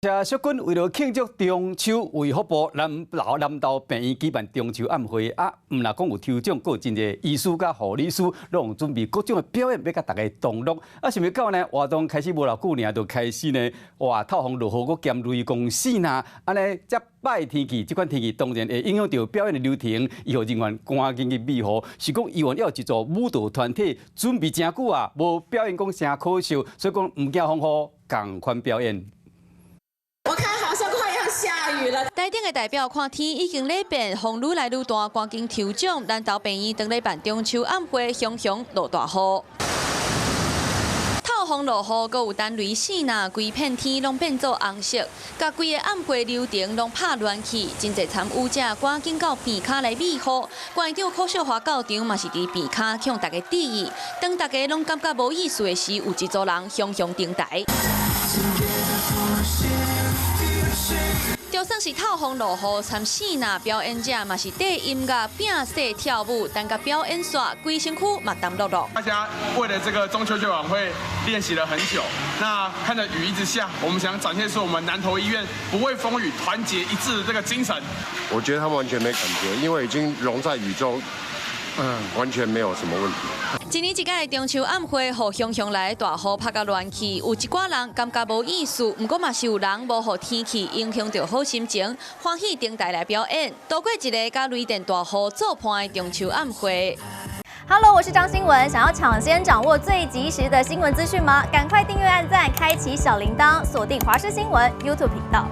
车淑君为了庆祝中秋，为福部南投病院举办中秋晚会啊，唔若讲有抽奖，还有真侪医师甲护理师，拢准备各种的表演，要甲大家同乐。啊，想要到呢，活动开始无偌久呢，就开始呢，哇，透风落雨，佮兼雷公死呐，安尼接歹天气，即款天气当然会影响到表演的流程，医护人员赶紧去美化。是讲医院要有一组舞蹈团体准备真久啊，无表演讲真可惜，所以讲唔惊风雨，共款表演。 我看好像快要下雨了。台顶的代表看天已经咧变，风愈来愈大，赶紧抽奖。南投病院当咧办中秋晚会，熊熊落大雨。透风落雨，阁有单雷死呐，规片天拢变做红色，甲规个晚会流程拢拍乱去，真侪参与者赶紧到边骹来美化。馆长柯秀华校长嘛是伫边骹向大家致意，当大家拢感觉无意思的时，有一组人熊熊登台。 就算是透风落雨、参死呐，表演者嘛是缀音乐、变势跳舞，但甲表演煞规身躯嘛澹漉漉。大家为了这个中秋节晚会练习了很久，那看着雨一直下，我们想展现出我们南投医院不畏风雨、团结一致的这个精神。我觉得他们完全没感觉，因为已经融在雨中。 完全没有什么问题。一年一届的中秋晚会，互熊熊来大雨拍甲乱去，有一寡人感觉无意思，不过嘛是有人无互天气影响到好心情，欢喜登台来表演，度过一个甲雷电大雨做伴的中秋晚会。Hello， 我是张新文，想要抢先掌握最及时的新闻资讯吗？赶快订阅、按赞、开启小铃铛，锁定华视新闻 YouTube 频道。